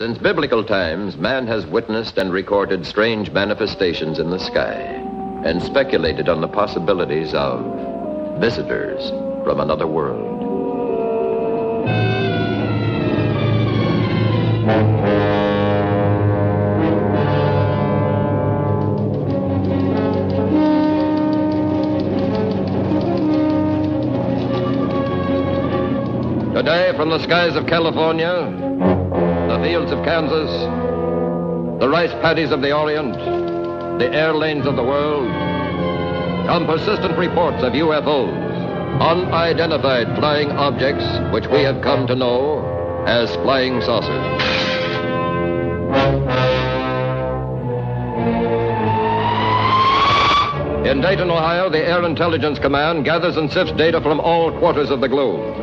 Since biblical times, man has witnessed and recorded strange manifestations in the sky and speculated on the possibilities of visitors from another world. Today, from the skies of California, the fields of Kansas, the rice paddies of the Orient, the air lanes of the world, come persistent reports of UFOs, unidentified flying objects which we have come to know as flying saucers. In Dayton, Ohio, the Air Intelligence Command gathers and sifts data from all quarters of the globe.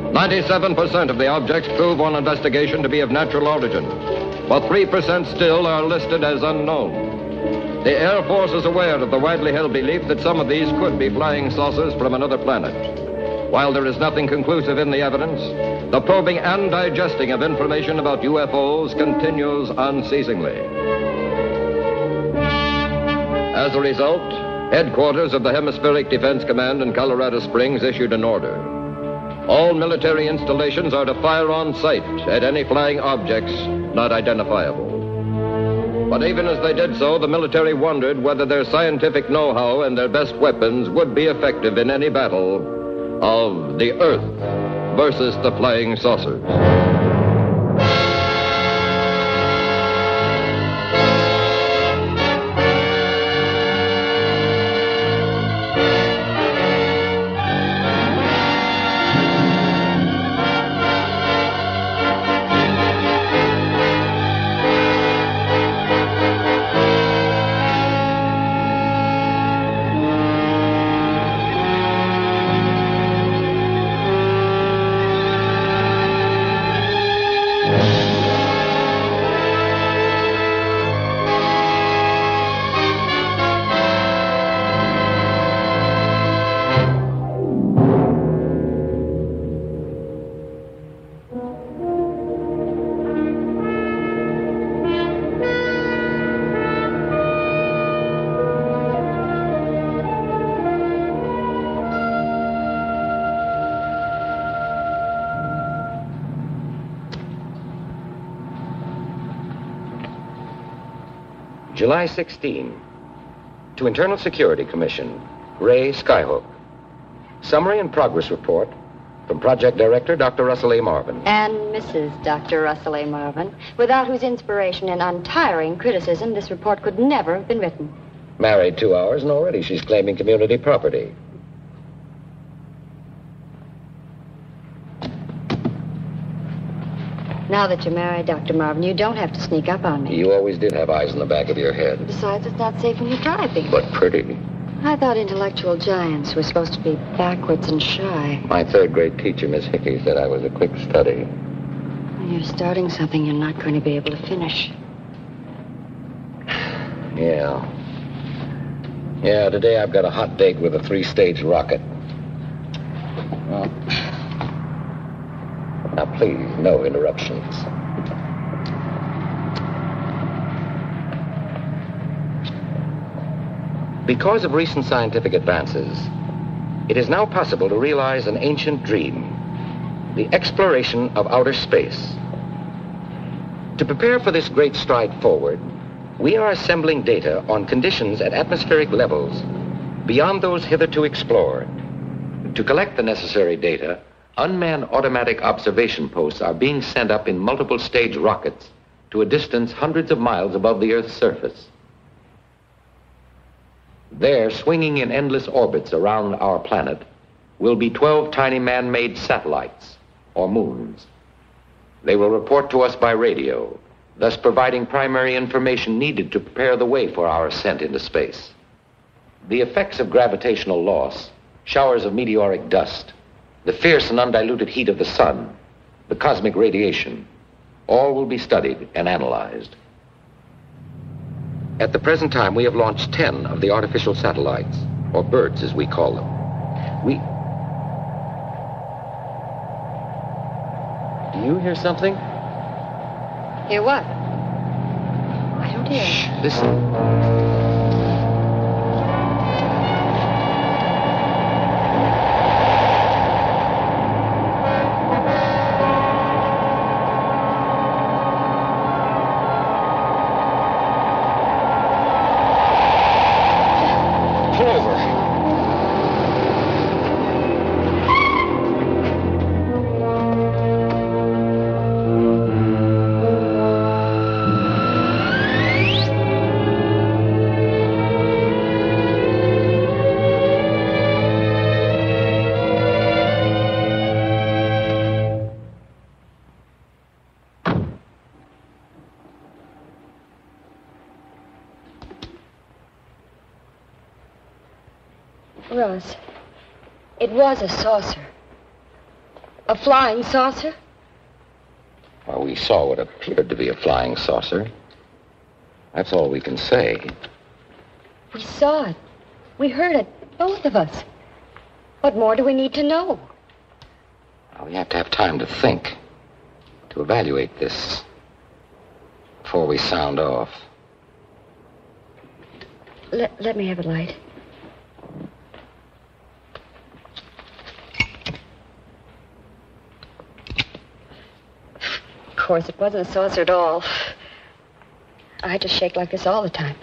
97% of the objects prove on investigation to be of natural origin, but 3% still are listed as unknown. The Air Force is aware of the widely held belief that some of these could be flying saucers from another planet. While there is nothing conclusive in the evidence, the probing and digesting of information about UFOs continues unceasingly. As a result, headquarters of the Hemispheric Defense Command in Colorado Springs issued an order. All military installations are to fire on sight at any flying objects not identifiable. But even as they did so, the military wondered whether their scientific know-how and their best weapons would be effective in any battle of the Earth versus the flying saucers. July 16. To Internal Security Commission, Ray Skyhook. Summary and progress report from Project Director Dr. Russell A. Marvin. And Mrs. Dr. Russell A. Marvin, without whose inspiration and untiring criticism, this report could never have been written. Married 2 hours, and already she's claiming community property. Now that you're married, Dr. Marvin, you don't have to sneak up on me. You always did have eyes in the back of your head. Besides, it's not safe when you're driving. But pretty. I thought intellectual giants were supposed to be backwards and shy. My third-grade teacher, Miss Hickey, said I was a quick study. You're starting something you're not going to be able to finish. Yeah, today I've got a hot date with a 3-stage rocket. Well, now, please, no interruptions. Because of recent scientific advances, it is now possible to realize an ancient dream, the exploration of outer space. To prepare for this great stride forward, we are assembling data on conditions at atmospheric levels beyond those hitherto explored. To collect the necessary data, unmanned automatic observation posts are being sent up in multiple stage rockets to a distance hundreds of miles above the Earth's surface. There, swinging in endless orbits around our planet, will be 12 tiny man-made satellites, or moons. They will report to us by radio, thus providing primary information needed to prepare the way for our ascent into space. The effects of gravitational loss, showers of meteoric dust, the fierce and undiluted heat of the sun, the cosmic radiation, all will be studied and analyzed. At the present time, we have launched 10 of the artificial satellites, or birds as we call them. Do you hear something? Hear what? I don't hear. Shh, listen. Russ, it was a saucer. A flying saucer? Well, we saw what appeared to be a flying saucer. That's all we can say. We saw it. We heard it, both of us. What more do we need to know? Well, we have to have time to think, to evaluate this before we sound off. Let me have a light. Of course, it wasn't a saucer at all. I just shake like this all the time.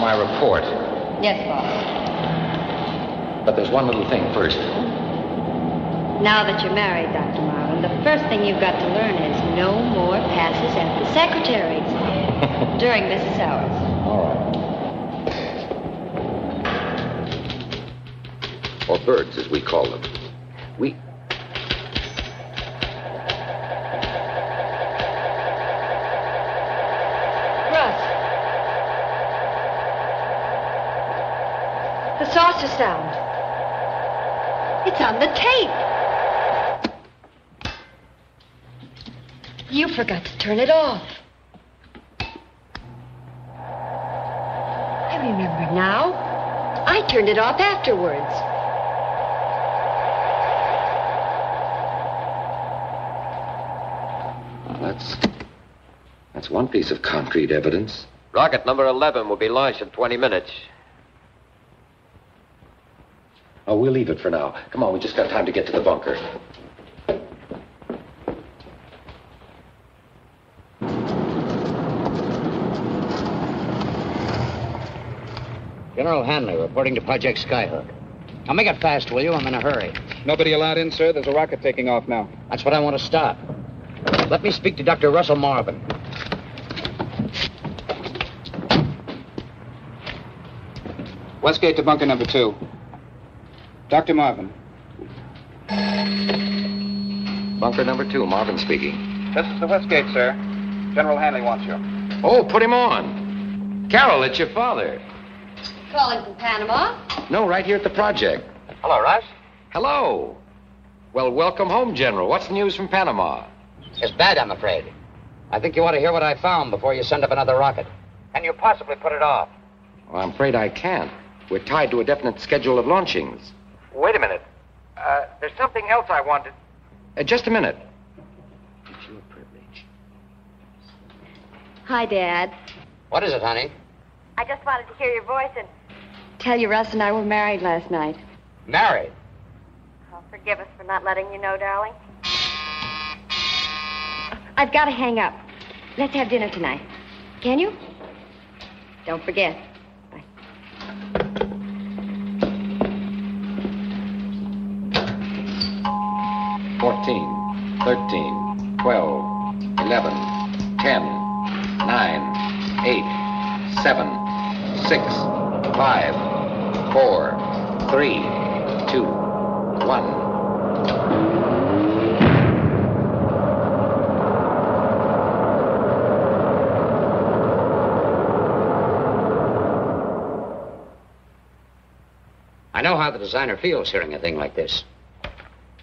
My report. Yes, boss. But there's one little thing first. Now that you're married, Dr. Marvin, the first thing you've got to learn is no more passes at the secretaries during business hours. All right. Or birds, as we call them. The saucer sound. It's on the tape. You forgot to turn it off. I remember now. I turned it off afterwards. Well, that's one piece of concrete evidence. Rocket number 11 will be launched in 20 minutes. Oh, we'll leave it for now. Come on, we just got time to get to the bunker. General Hanley reporting to Project Skyhook. Now make it fast, will you? I'm in a hurry. Nobody allowed in, sir. There's a rocket taking off now. That's what I want to stop. Let me speak to Dr. Russell Marvin. Westgate to bunker number 2. Dr. Marvin. Bunker number 2, Marvin speaking. This is the Westgate, sir. General Hanley wants you. Oh, put him on. Carol, it's your father. Calling from Panama? No, right here at the project. Hello, Russ. Hello. Well, welcome home, General. What's the news from Panama? It's bad, I'm afraid. I think you ought to hear what I found before you send up another rocket. Can you possibly put it off? Well, I'm afraid I can't. We're tied to a definite schedule of launchings. Wait a minute. There's something else I wanted. Just a minute. It's your privilege. Hi, Dad. What is it, honey? I just wanted to hear your voice and tell you Russ and I were married last night. Married? Oh, forgive us for not letting you know, darling. I've got to hang up. Let's have dinner tonight. Can you? Don't forget. Bye. 14, 13, 12, 11, 10, 9, 8, 7, 6, 5, 4, 3, 2, 1. how the designer feels hearing a thing like this.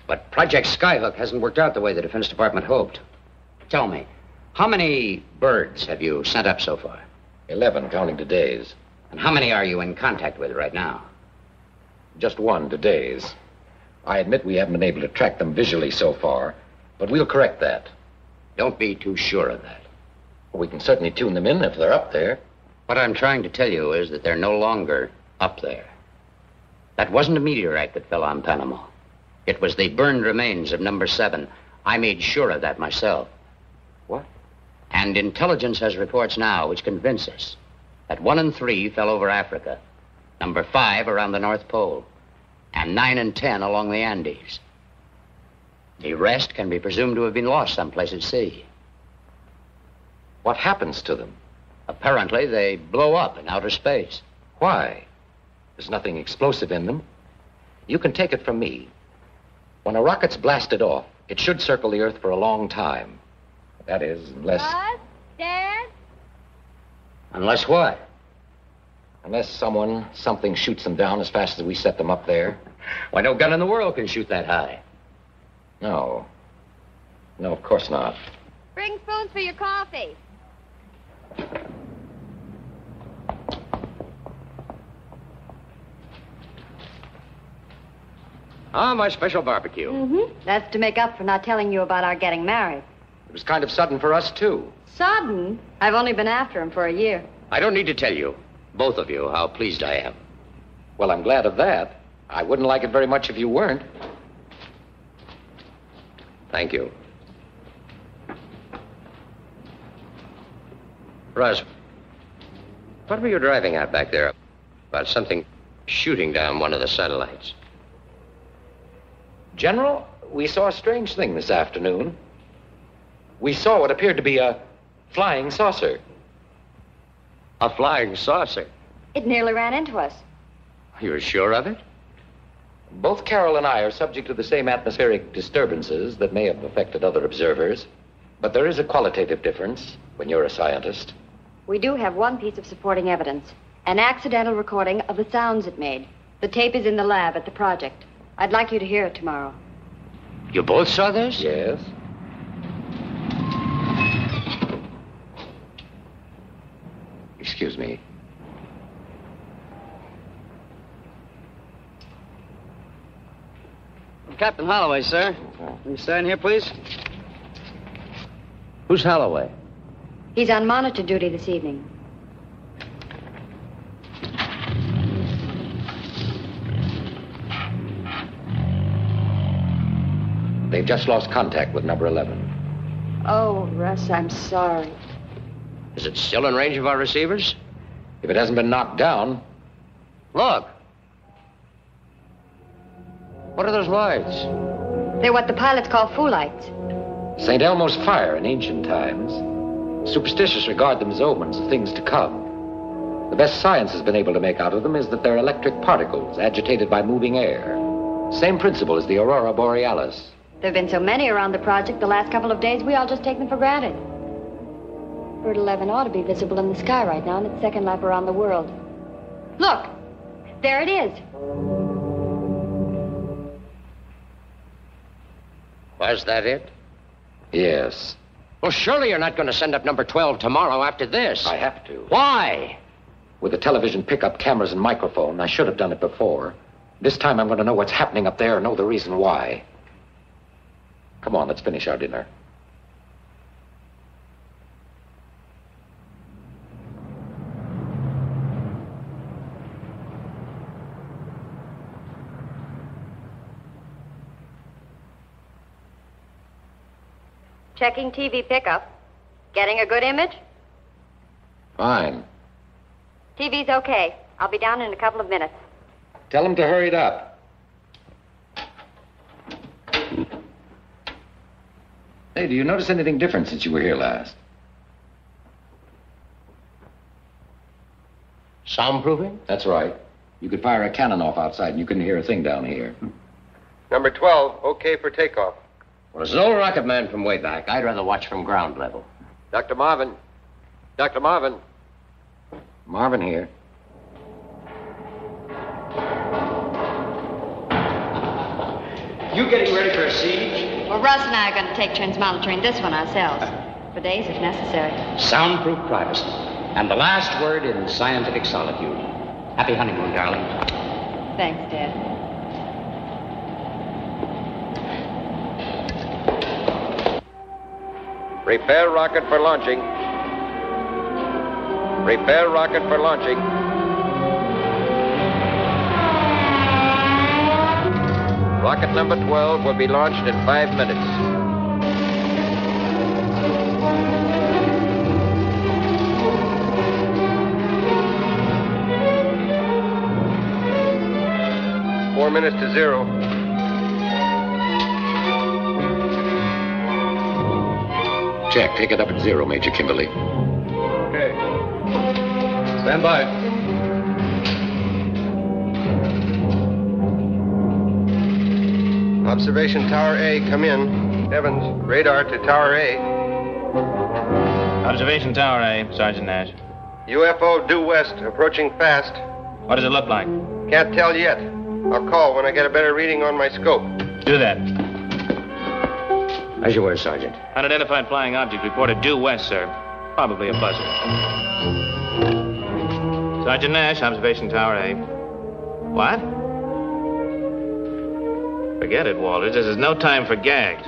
But Project Skyhook hasn't worked out the way the Defense Department hoped. Tell me, how many birds have you sent up so far? 11, counting today's. And how many are you in contact with right now? Just one, today's. I admit we haven't been able to track them visually so far, but we'll correct that. Don't be too sure of that. We can certainly tune them in if they're up there. What I'm trying to tell you is that they're no longer up there. That wasn't a meteorite that fell on Panama. It was the burned remains of number 7. I made sure of that myself. What? And intelligence has reports now which convince us that 1 and 3 fell over Africa, number 5 around the North Pole, and 9 and 10 along the Andes. The rest can be presumed to have been lost someplace at sea. What happens to them? Apparently, they blow up in outer space. Why? There's nothing explosive in them. You can take it from me. When a rocket's blasted off, it should circle the Earth for a long time. That is, unless... What? Dad? Unless what? Unless something shoots them down as fast as we set them up there. Why, no gun in the world can shoot that high. No. No, of course not. Bring spoons for your coffee. Ah, my special barbecue. Mm-hmm. That's to make up for not telling you about our getting married. It was kind of sudden for us, too. Sudden? I've only been after him for a year. I don't need to tell you, both of you, how pleased I am. Well, I'm glad of that. I wouldn't like it very much if you weren't. Thank you. Russ, what were you driving at back there? About something shooting down one of the satellites. General, we saw a strange thing this afternoon. We saw what appeared to be a flying saucer. A flying saucer? It nearly ran into us. You're sure of it? Both Carol and I are subject to the same atmospheric disturbances that may have affected other observers. But there is a qualitative difference when you're a scientist. We do have one piece of supporting evidence. An accidental recording of the sounds it made. The tape is in the lab at the project. I'd like you to hear it tomorrow. You both saw this? Yes. Excuse me. Captain Holloway, sir. Will you stand here, please? Who's Holloway? He's on monitor duty this evening. They've just lost contact with number 11. Oh, Russ, I'm sorry. Is it still in range of our receivers? If it hasn't been knocked down, Look. What are those lights? They're what the pilots call foolites. St. Elmo's fire in ancient times. Superstitious regard them as omens of things to come. The best science has been able to make out of them is that they're electric particles agitated by moving air. Same principle as the aurora borealis. There have been so many around the project the last couple of days, we all just take them for granted. Bird 11 ought to be visible in the sky right now in its second lap around the world. Look! There it is. Was that it? Yes. Well, surely you're not going to send up number 12 tomorrow after this. I have to. Why? With the television pickup cameras and microphone, I should have done it before. This time I'm going to know what's happening up there and know the reason why. Come on, let's finish our dinner. Checking TV pickup. Getting a good image? Fine. TV's okay. I'll be down in a couple of minutes. Tell them to hurry it up. Hey, do you notice anything different since you were here last? Soundproofing? That's right. You could fire a cannon off outside and you couldn't hear a thing down here. Number 12, okay for takeoff. Well, as an old rocket man from way back, I'd rather watch from ground level. Dr. Marvin. Dr. Marvin. Marvin here. You getting ready for a siege? Well, Russ and I are going to take turns monitoring this one ourselves. For days, if necessary. Soundproof privacy. And the last word in scientific solitude. Happy honeymoon, darling. Thanks, Dad. Prepare rocket for launching. Prepare rocket for launching. Rocket number 12 will be launched in 5 minutes. Four minutes to 0. Jack, take it up at 0, Major Kimberly. Okay. Stand by. Observation Tower A, come in. Evans, radar to Tower A. Observation Tower A, Sergeant Nash. UFO due west, approaching fast. What does it look like? Can't tell yet. I'll call when I get a better reading on my scope. Do that. As you were, Sergeant. Unidentified flying object reported due west, sir. Probably a buzzer. Sergeant Nash, Observation Tower A. What? Forget it, Walters. This is no time for gags.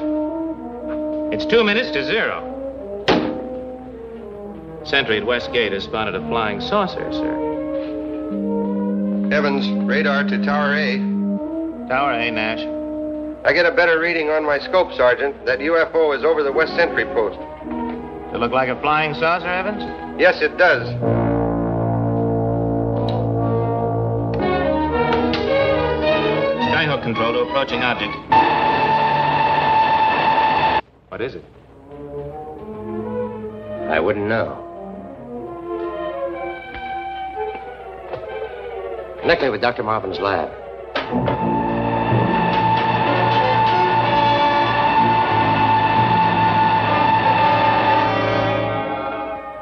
It's 2 minutes to 0. Sentry at West Gate has spotted a flying saucer, sir. Evans, radar to Tower A. Tower A, Nash. I get a better reading on my scope, Sergeant. That UFO is over the west sentry post. Does it look like a flying saucer, Evans? Yes, it does. Skyhook control to approaching object. What is it? I wouldn't know. Connect me with Dr. Marvin's lab.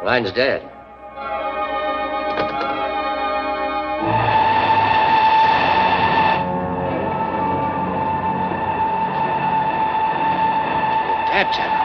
Line's dead. Dead channel.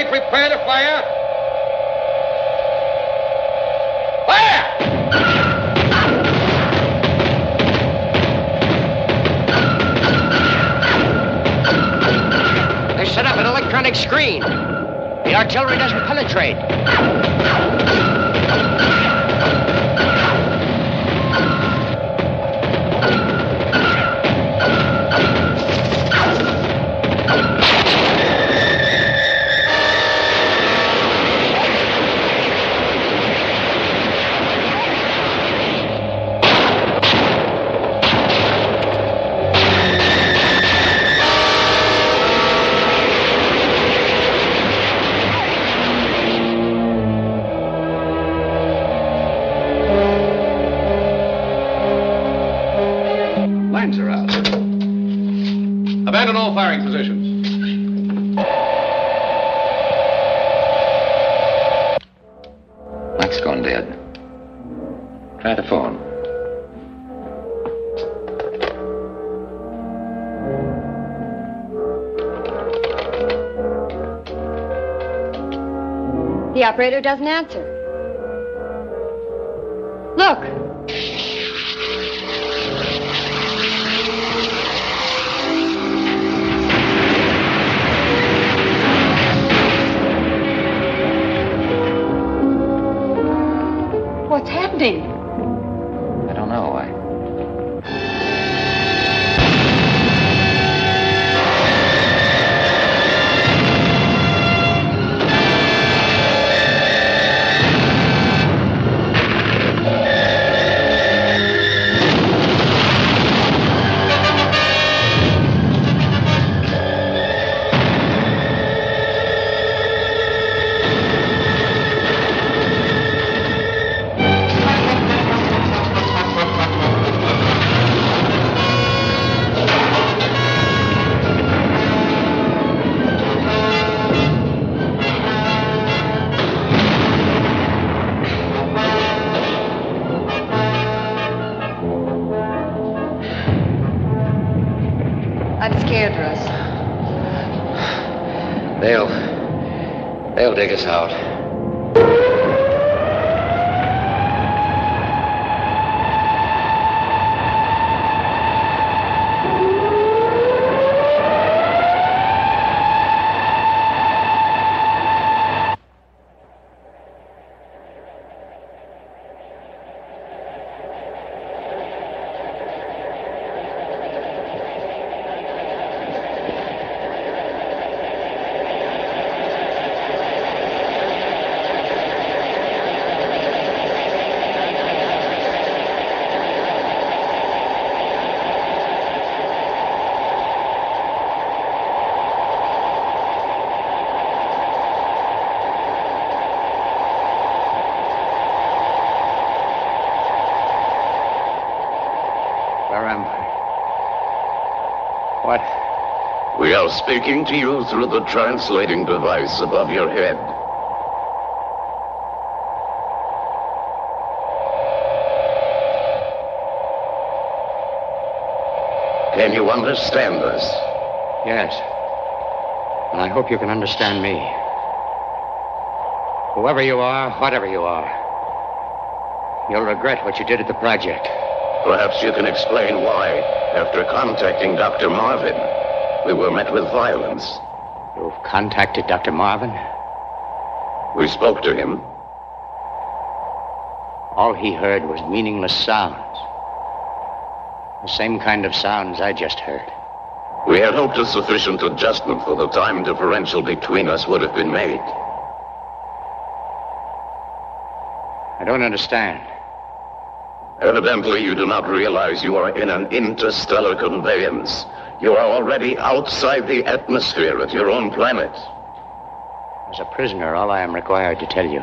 Prepare to fire. Fire! They set up an electronic screen. The artillery doesn't penetrate. Abandon all firing positions. Mike's gone dead. Try the phone. The operator doesn't answer. Look. I don't I'm scared, Russ. They'll dig us out. What? We are speaking to you through the translating device above your head. Can you understand us? Yes. And I hope you can understand me. Whoever you are, whatever you are, you'll regret what you did at the project. Perhaps you can explain why, after contacting Dr. Marvin, we were met with violence. You've contacted Dr. Marvin? We spoke to him. All he heard was meaningless sounds. The same kind of sounds I just heard. We had hoped a sufficient adjustment for the time differential between us would have been made. I don't understand. Evidently, you do not realize you are in an interstellar conveyance. You are already outside the atmosphere of your own planet. As a prisoner, all I am required to tell you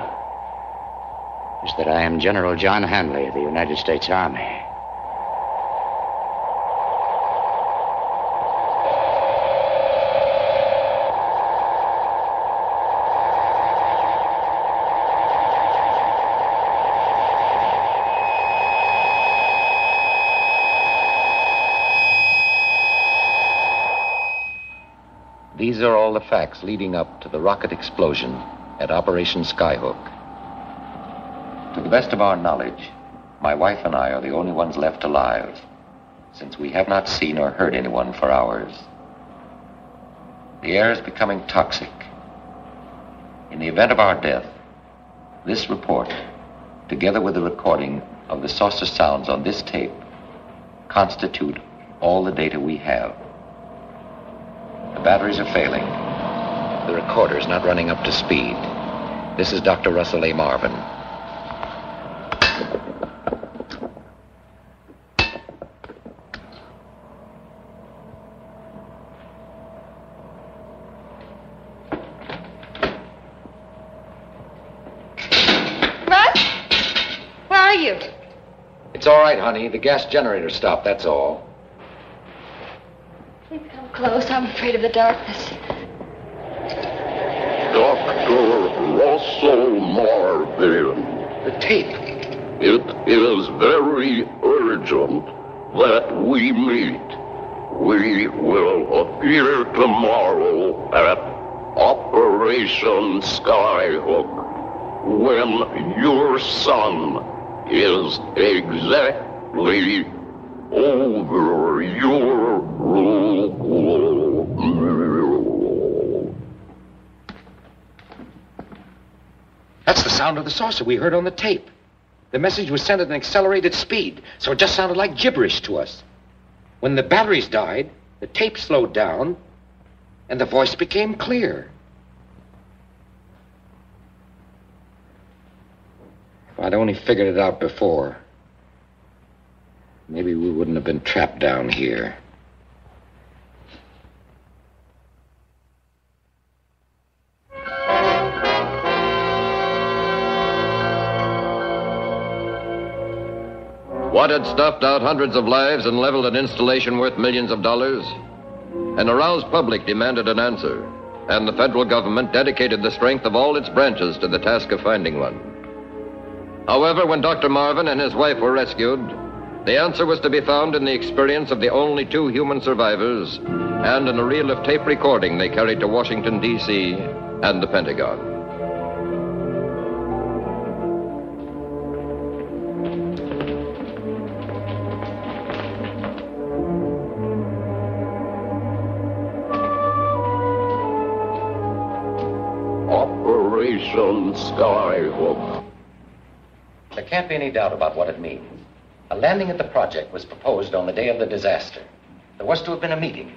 is that I am General John Hanley of the United States Army. These are all the facts leading up to the rocket explosion at Operation Skyhook. To the best of our knowledge, my wife and I are the only ones left alive, since we have not seen or heard anyone for hours. The air is becoming toxic. In the event of our death, this report, together with the recording of the saucer sounds on this tape, constitute all the data we have. The batteries are failing. The recorder's not running up to speed. This is Dr. Russell A. Marvin. Russ? Where are you? It's all right, honey. The gas generator stopped, that's all. Please come close. I'm afraid of the darkness. Dr. Russell Marvin. The tape. It is very urgent that we meet. We will appear tomorrow at Operation Skyhook when your son is exactly over your rule. That's the sound of the saucer we heard on the tape. The message was sent at an accelerated speed, so it just sounded like gibberish to us. When the batteries died, the tape slowed down, and the voice became clear. If I'd only figured it out before, maybe we wouldn't have been trapped down here. What had stuffed out hundreds of lives and leveled an installation worth millions of dollars? An aroused public demanded an answer, and the federal government dedicated the strength of all its branches to the task of finding one. However, when Dr. Marvin and his wife were rescued, the answer was to be found in the experience of the only two human survivors and in a reel of tape recording they carried to Washington, D.C. and the Pentagon. Operation Skyhook. There can't be any doubt about what it means. A landing at the project was proposed on the day of the disaster. There was to have been a meeting.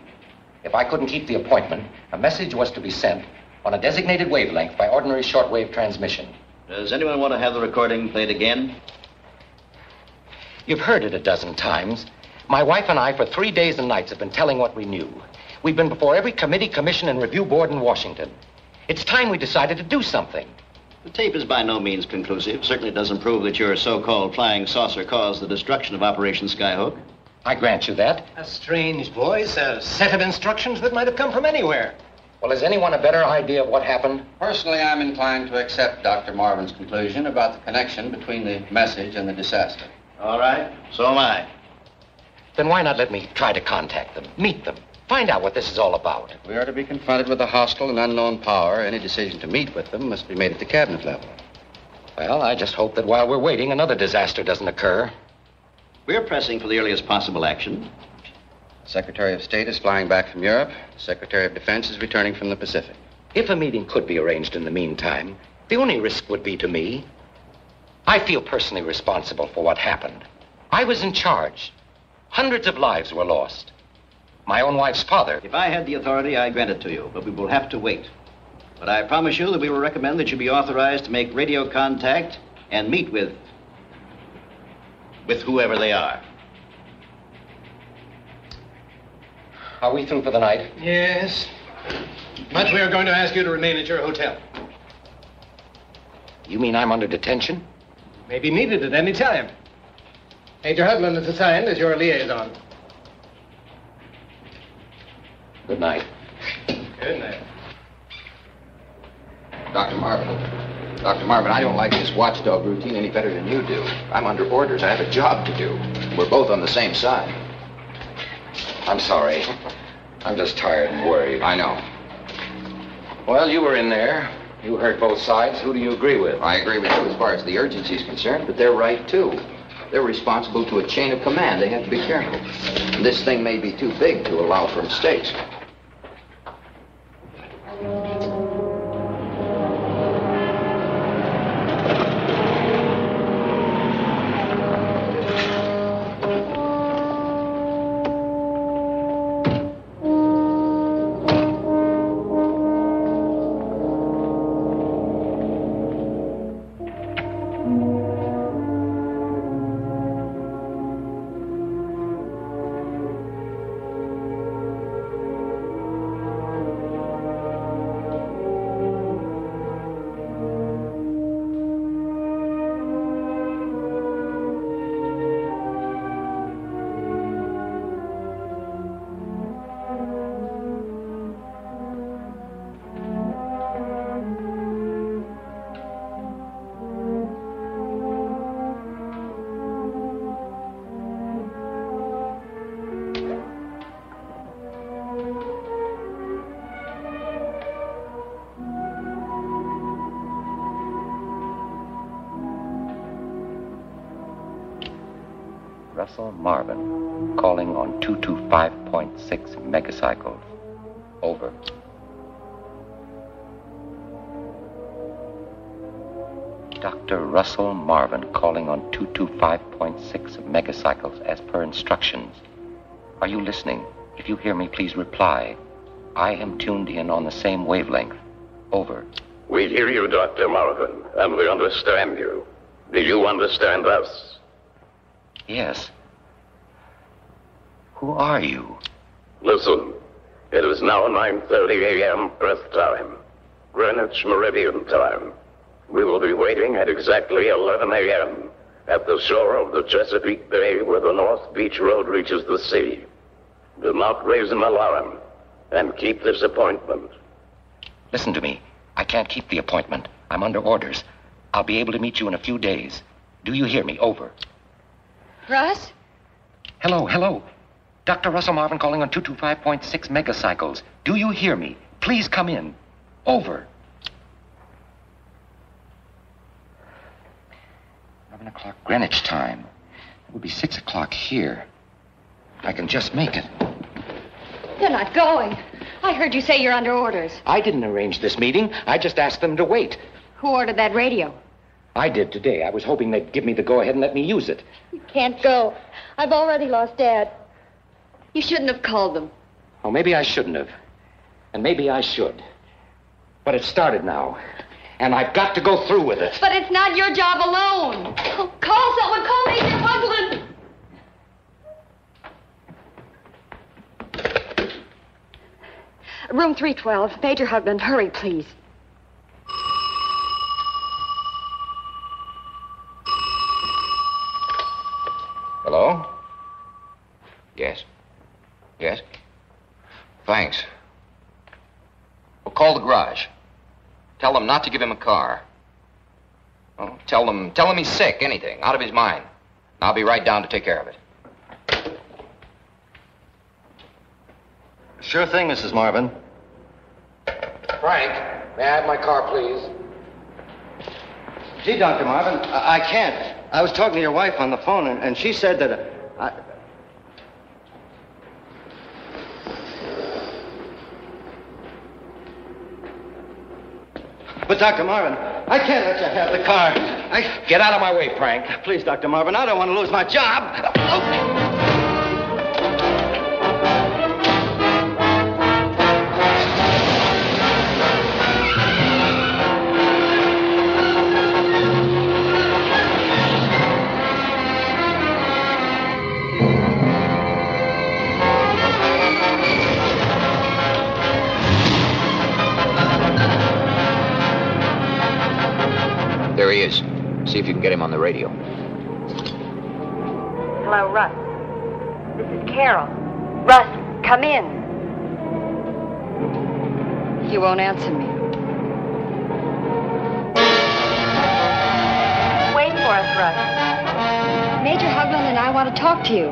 If I couldn't keep the appointment, a message was to be sent on a designated wavelength by ordinary shortwave transmission. Does anyone want to have the recording played again? You've heard it a dozen times. My wife and I, for 3 days and nights, have been telling what we knew. We've been before every committee, commission, and review board in Washington. It's time we decided to do something. The tape is by no means conclusive. Certainly doesn't prove that your so-called flying saucer caused the destruction of Operation Skyhook. I grant you that. A strange voice, a set of instructions that might have come from anywhere. Well, has anyone a better idea of what happened? Personally, I'm inclined to accept Dr. Marvin's conclusion about the connection between the message and the disaster. All right, so am I. Then why not let me try to contact them, meet them, find out what this is all about? If we are to be confronted with a hostile and unknown power, any decision to meet with them must be made at the cabinet level. Well, I just hope that while we're waiting, another disaster doesn't occur. We're pressing for the earliest possible action. The Secretary of State is flying back from Europe. The Secretary of Defense is returning from the Pacific. If a meeting could be arranged in the meantime, the only risk would be to me. I feel personally responsible for what happened. I was in charge. Hundreds of lives were lost. My own wife's father. If I had the authority, I grant it to you, but we will have to wait. But I promise you that we will recommend that you be authorized to make radio contact and meet with whoever they are. Are we through for the night? Yes. But we are going to ask you to remain at your hotel. You mean I'm under detention? May be needed at any time. Major Hudlin is assigned as your liaison. Good night. Good night. Dr. Marvin, I don't like this watchdog routine any better than you do. I'm under orders. I have a job to do. We're both on the same side. I'm sorry. I'm just tired and worried. I know. Well, you were in there. You heard both sides. Who do you agree with? I agree with you as far as the urgency is concerned, but they're right, too. They're responsible to a chain of command. They have to be careful. And this thing may be too big to allow for mistakes. Russell Marvin, calling on 225.6 megacycles. Over. Dr. Russell Marvin, calling on 225.6 megacycles as per instructions. Are you listening? If you hear me, please reply. I am tuned in on the same wavelength. Over. We hear you, Dr. Marvin, and we understand you. Do you understand us? Yes. Who are you? Listen, it is now 9:30 a.m. Earth time, Greenwich Meridian time. We will be waiting at exactly 11 a.m. at the shore of the Chesapeake Bay where the North Beach Road reaches the sea. Do not raise an alarm and keep this appointment. Listen to me. I can't keep the appointment. I'm under orders. I'll be able to meet you in a few days. Do you hear me? Over. Russ? Hello. Dr. Russell Marvin calling on 225.6 megacycles. Do you hear me? Please come in. Over. 11 o'clock Greenwich time. It would be 6 o'clock here. I can just make it. You're not going. I heard you say you're under orders. I didn't arrange this meeting. I just asked them to wait. Who ordered that radio? I did today. I was hoping they'd give me the go-ahead and let me use it. You can't go. I've already lost Dad. You shouldn't have called them. Oh, maybe I shouldn't have. And maybe I should. But it started now. And I've got to go through with it. But it's not your job alone. Oh, call someone. Call Major Hugland. Room 312. Major Hugland, hurry, please. Hello? Yes. Yes? Thanks. Well, call the garage. Tell them not to give him a car. Well, tell them he's sick, anything, out of his mind. I'll be right down to take care of it. Sure thing, Mrs. Marvin. Frank, may I have my car, please? Gee, Dr. Marvin, I can't. I was talking to your wife on the phone, and she said that But, Dr. Marvin, I can't let you have the car. Get out of my way, Frank. Please, Dr. Marvin, I don't want to lose my job. There he is. See if you can get him on the radio. Hello, Russ. This is Carol. Russ, come in. You won't answer me. Wait for us, Russ. Major Hugland and I want to talk to you.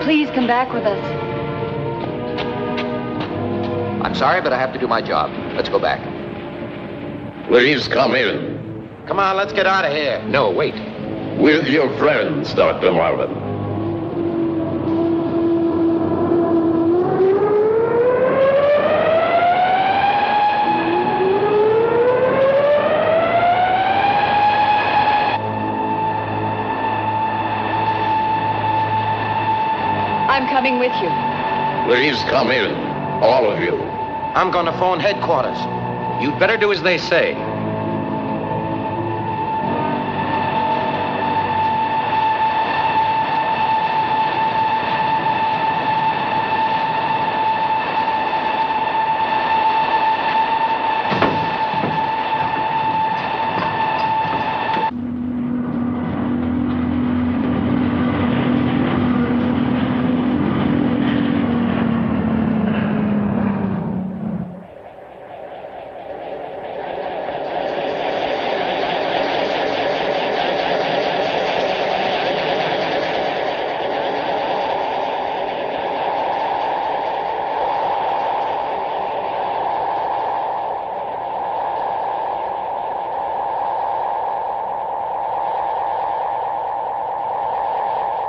Please come back with us. I'm sorry, but I have to do my job. Let's go back. Please come in. Come on, let's get out of here. No, wait. With your friends, Dr. Marvin. I'm coming with you. Please come in, all of you. I'm going to phone headquarters. You'd better do as they say.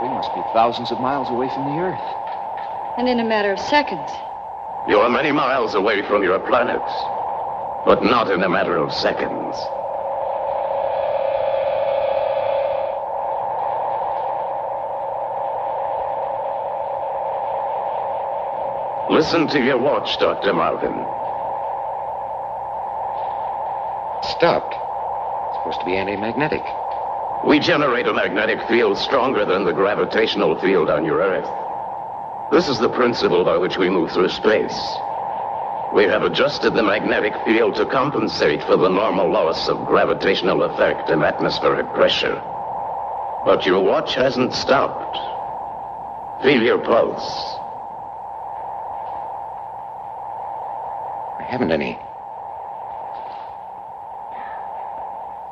We must be thousands of miles away from the Earth. And in a matter of seconds. You are many miles away from your planet, but not in a matter of seconds. Listen to your watch, Dr. Marvin. Stopped. It's supposed to be anti-magnetic. We generate a magnetic field stronger than the gravitational field on your Earth. This is the principle by which we move through space. We have adjusted the magnetic field to compensate for the normal loss of gravitational effect and atmospheric pressure. But your watch hasn't stopped. Feel your pulse. I haven't any.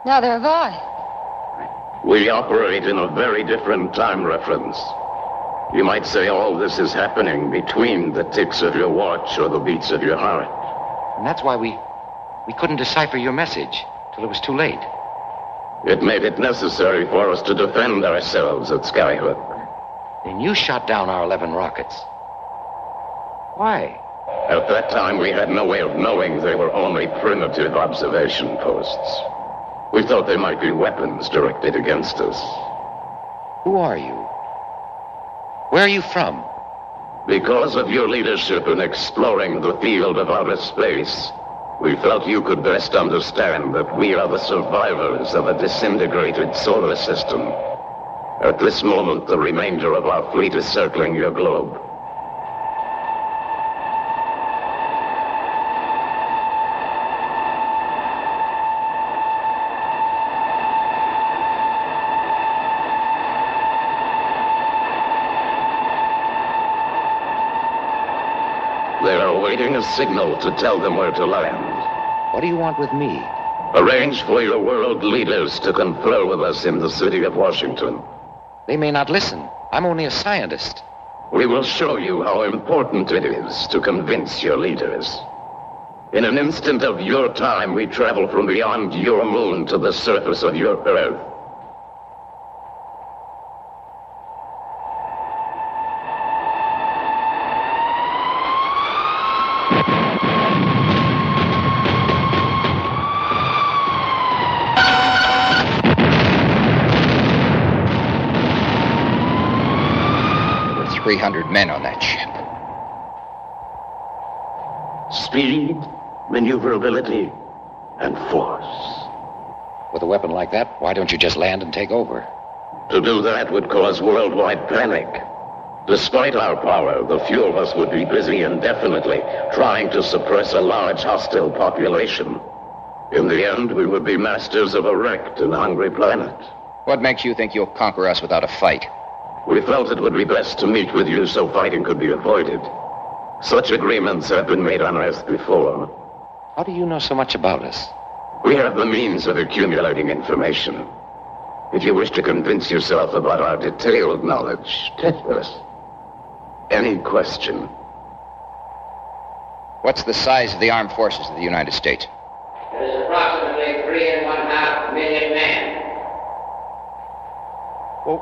Neither have I. We operate in a very different time reference. You might say all this is happening between the ticks of your watch or the beats of your heart. And that's why we couldn't decipher your message till it was too late. It made it necessary for us to defend ourselves at Skyhook. And you shot down our 11 rockets. Why? At that time, we had no way of knowing they were only primitive observation posts. We thought they might be weapons directed against us. Who are you? Where are you from? Because of your leadership in exploring the field of outer space, we felt you could best understand that we are the survivors of a disintegrated solar system. At this moment, the remainder of our fleet is circling your globe. A signal to tell them where to land. What do you want with me? Arrange for your world leaders to confer with us in the city of Washington. They may not listen. I'm only a scientist. We will show you how important it is to convince your leaders. In an instant of your time, we travel from beyond your moon to the surface of your Earth. There were 300 men on that ship. Speed, maneuverability, and force. With a weapon like that, why don't you just land and take over? To do that would cause worldwide panic. Despite our power, the few of us would be busy indefinitely trying to suppress a large hostile population. In the end, we would be masters of a wrecked and hungry planet. What makes you think you'll conquer us without a fight? We felt it would be best to meet with you so fighting could be avoided. Such agreements have been made on Earth before. How do you know so much about us? We have the means of accumulating information. If you wish to convince yourself about our detailed knowledge, test us. Any question? What's the size of the armed forces of the United States? It is approximately 3.5 million men. Well,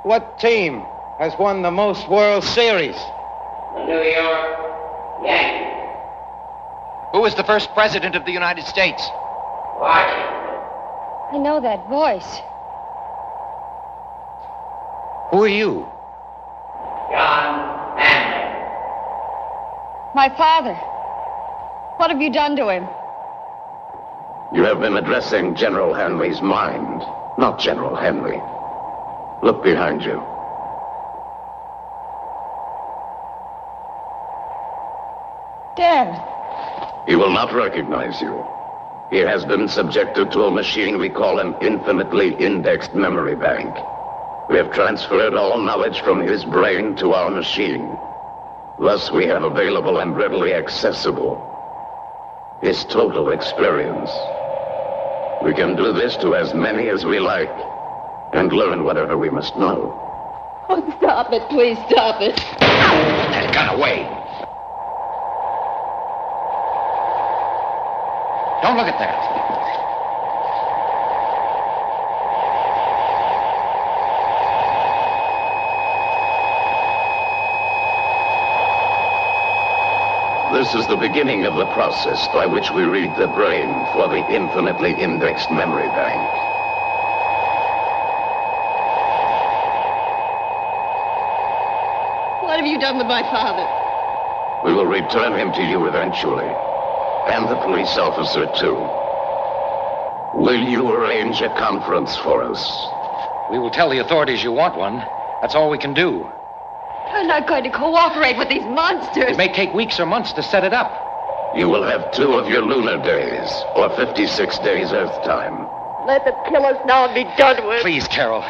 what team has won the most World Series? The New York Yankees. Who was the first president of the United States? Washington. I know that voice. Who are you? John Hanley. My father. What have you done to him? You have been addressing General Hanley's mind, not General Henley. Look behind you. Dad. He will not recognize you. He has been subjected to a machine we call an infinitely indexed memory bank. We have transferred all knowledge from his brain to our machine. Thus, we have available and readily accessible his total experience. We can do this to as many as we like and learn whatever we must know. Oh, stop it. Please stop it. Put that gun away. Don't look at that. This is the beginning of the process by which we read the brain for the infinitely indexed memory bank. What have you done with my father? We will return him to you eventually. And the police officer, too. Will you arrange a conference for us? We will tell the authorities you want one. That's all we can do. I'm not going to cooperate with these monsters. It may take weeks or months to set it up. You will have 2 of your lunar days, or 56 days Earth time. Let them kill us now and be done with. Please, Carol.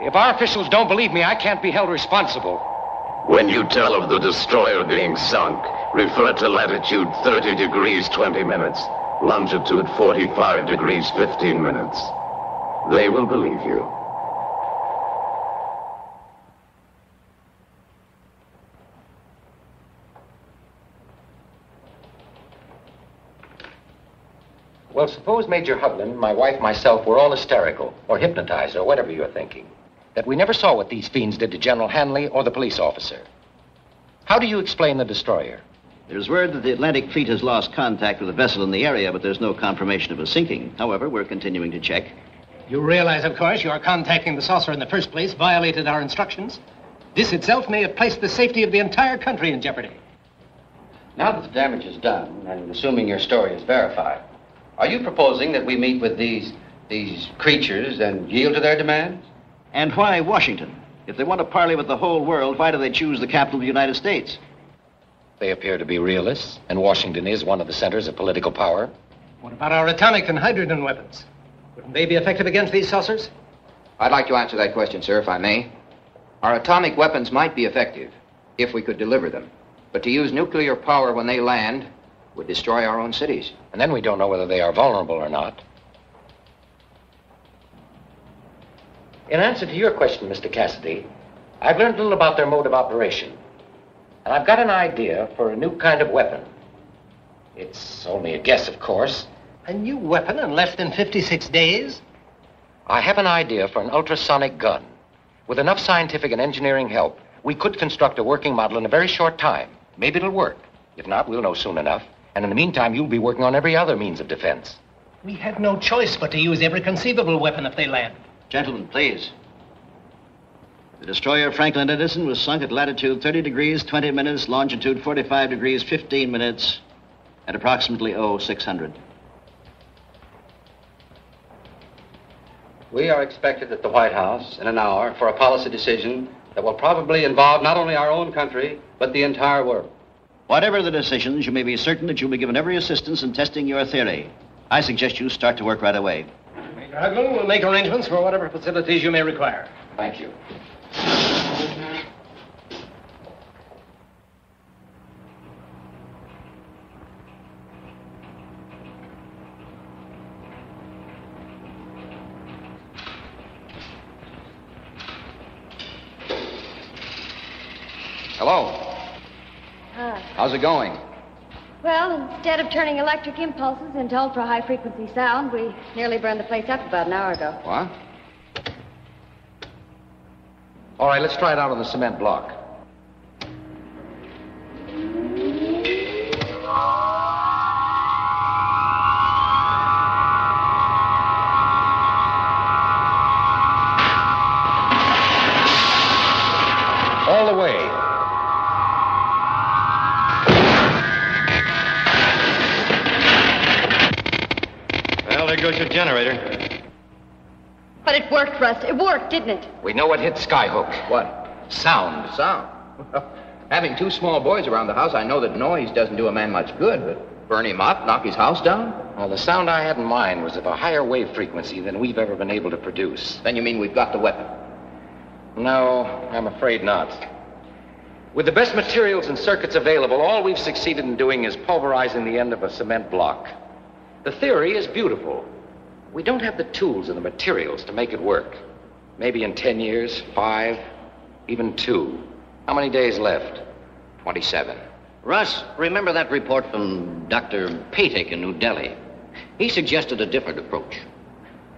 If our officials don't believe me, I can't be held responsible. When you tell of the destroyer being sunk, refer to latitude 30 degrees 20 minutes, longitude 45 degrees 15 minutes. They will believe you. Well, suppose Major Hugland, my wife, myself, were all hysterical, or hypnotized, or whatever you're thinking. That we never saw what these fiends did to General Hanley or the police officer. How do you explain the destroyer? There's word that the Atlantic Fleet has lost contact with a vessel in the area, but there's no confirmation of a sinking. However, we're continuing to check. You realize, of course, your contacting the saucer in the first place violated our instructions. This itself may have placed the safety of the entire country in jeopardy. Now that the damage is done, and assuming your story is verified, are you proposing that we meet with these creatures and yield to their demands? And why Washington? If they want to parley with the whole world, why do they choose the capital of the United States? They appear to be realists, and Washington is one of the centers of political power. What about our atomic and hydrogen weapons? Wouldn't they be effective against these saucers? I'd like to answer that question, sir, if I may. Our atomic weapons might be effective if we could deliver them. But to use nuclear power when they land would destroy our own cities. And then we don't know whether they are vulnerable or not. In answer to your question, Mr. Cassidy, I've learned a little about their mode of operation. And I've got an idea for a new kind of weapon. It's only a guess, of course. A new weapon in less than 56 days? I have an idea for an ultrasonic gun. With enough scientific and engineering help, we could construct a working model in a very short time. Maybe it'll work. If not, we'll know soon enough. And in the meantime, you'll be working on every other means of defense. We have no choice but to use every conceivable weapon if they land. Gentlemen, please. The destroyer Franklin Edison was sunk at latitude 30 degrees 20 minutes, longitude 45 degrees 15 minutes, at approximately 0600. We are expected at the White House in an hour for a policy decision that will probably involve not only our own country, but the entire world. Whatever the decisions, you may be certain that you'll be given every assistance in testing your theory. I suggest you start to work right away. Major Hugland will make arrangements for whatever facilities you may require. Thank you. Hello. How's it going? Well, instead of turning electric impulses into ultra-high frequency sound, we nearly burned the place up about an hour ago. What? All right, let's try it out on the cement block. All the way. Well, there goes your generator. But it worked, Rust. It worked, didn't it? We know what hit Skyhook. What? Sound. Sound. Having 2 small boys around the house, I know that noise doesn't do a man much good, but burn him up, knock his house down? Well, the sound I had in mind was of a higher wave frequency than we've ever been able to produce. Then you mean we've got the weapon? No, I'm afraid not. With the best materials and circuits available, all we've succeeded in doing is pulverizing the end of a cement block. The theory is beautiful. We don't have the tools and the materials to make it work. Maybe in 10 years, 5, even 2. How many days left? 27. Russ, remember that report from Dr. Patek in New Delhi? He suggested a different approach.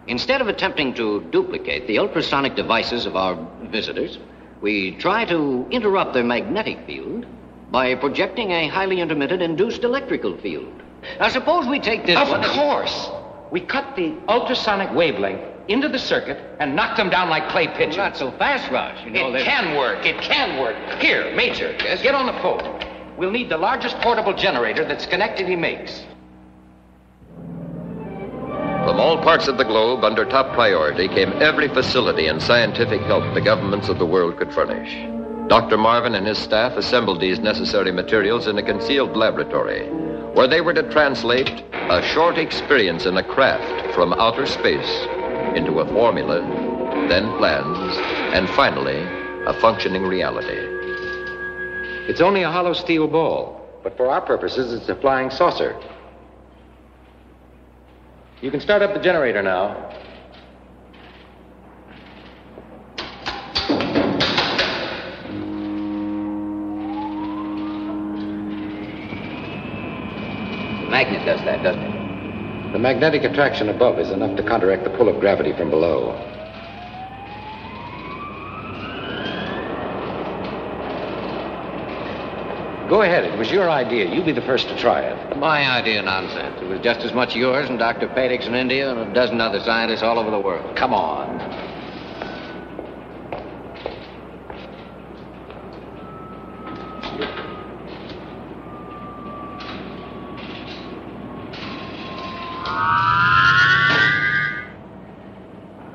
Instead of attempting to duplicate the ultrasonic devices of our visitors, we try to interrupt their magnetic field By projecting a highly intermittent induced electrical field. Now, suppose we take this one... Of course. We cut the ultrasonic wavelength into the circuit and knock them down like clay pigeons. Not so fast, Russ. You know, It can work. It can work. Here, Major, get on the phone. We'll need the largest portable generator that Schenectady makes. From all parts of the globe, under top priority, came every facility and scientific help the governments of the world could furnish. Dr. Marvin and his staff assembled these necessary materials in a concealed laboratory, where they were to translate a short experience in a craft from outer space into a formula, then plans, and finally, a functioning reality. It's only a hollow steel ball, but for our purposes, it's a flying saucer. You can start up the generator now. The magnet does that, doesn't it? The magnetic attraction above is enough to counteract the pull of gravity from below. Go ahead. It was your idea. You be the first to try it. My idea, nonsense. It was just as much yours and Dr. Paddock's in India and a dozen other scientists all over the world. Come on.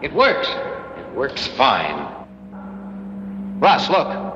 It works. It works fine. Russ, look.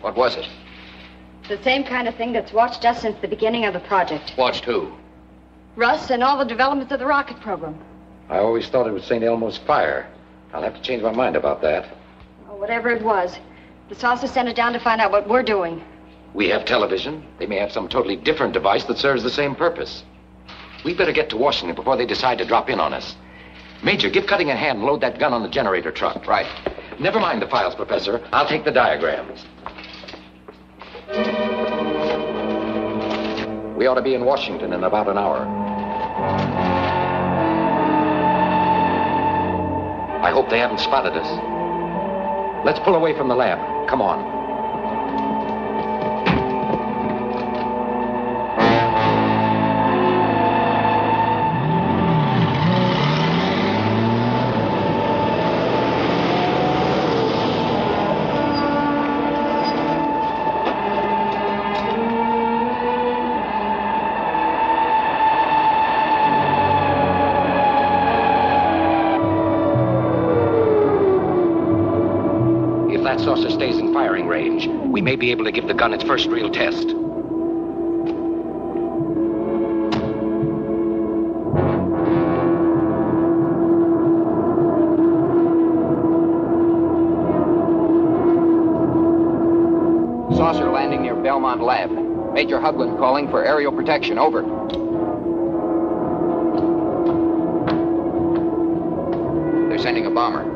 What was it? The same kind of thing that's watched us since the beginning of the project. Watched who? Russ and all the developments of the rocket program. I always thought it was St. Elmo's fire. I'll have to change my mind about that. Or whatever it was. The saucer sent it down to find out what we're doing. We have television. They may have some totally different device that serves the same purpose. We better get to Washington before they decide to drop in on us. Major, give Cutting a hand and load that gun on the generator truck. Right. Never mind the files, Professor. I'll take the diagrams. We ought to be in Washington in about an hour. I hope they haven't spotted us. Let's pull away from the lab. Come on. If that saucer stays in firing range, we may be able to give the gun its first real test. Saucer landing near Belmont Lab. Major Hugland calling for aerial protection. Over. They're sending a bomber.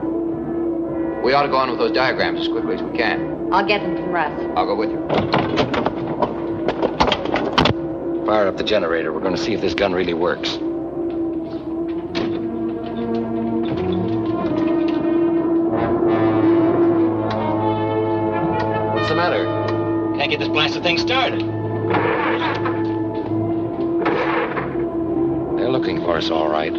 We ought to go on with those diagrams as quickly as we can. I'll get them from Russ. I'll go with you. Fire up the generator. We're going to see if this gun really works. What's the matter? Can't get this blasted thing started. They're looking for us, all right.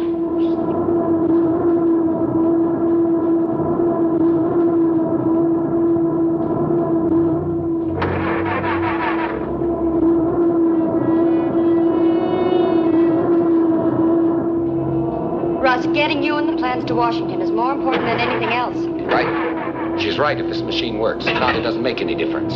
Getting you and the plans to Washington is more important than anything else. Right. She's right if this machine works. If not, it doesn't make any difference.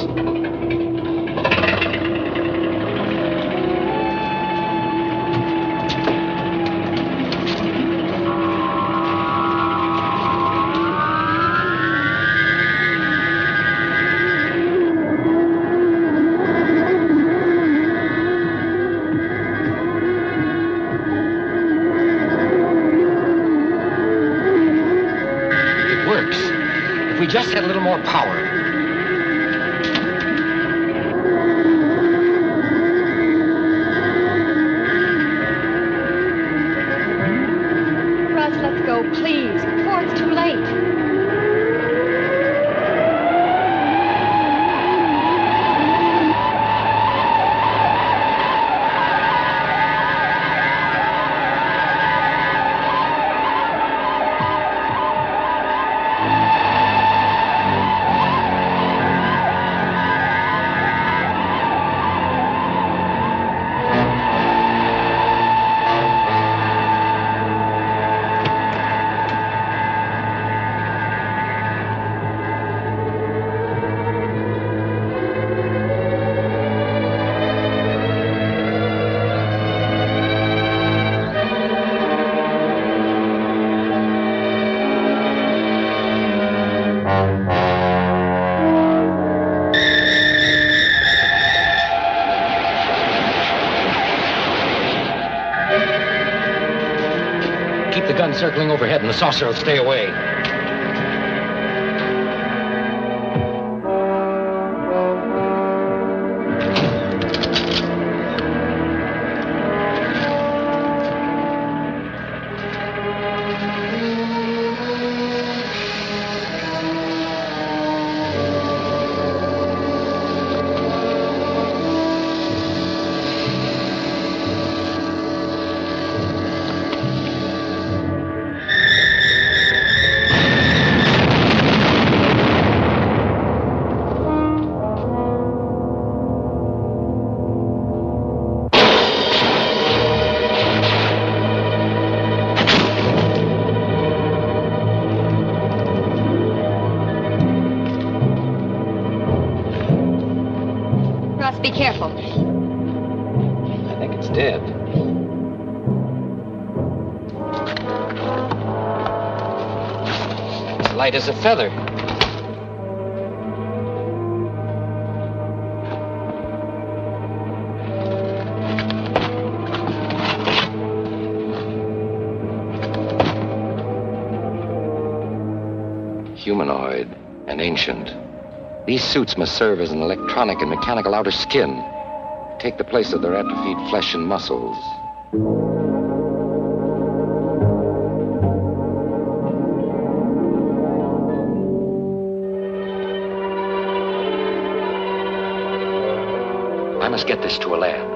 power. Russ, let's go, please, before it's too late. Keep the gun circling overhead and the saucer will stay away. Be careful. I think it's dead. It's light as a feather. Humanoid and ancient. These suits must serve as an electronic and mechanical outer skin, take the place of their atrophied flesh and muscles. I must get this to a lab.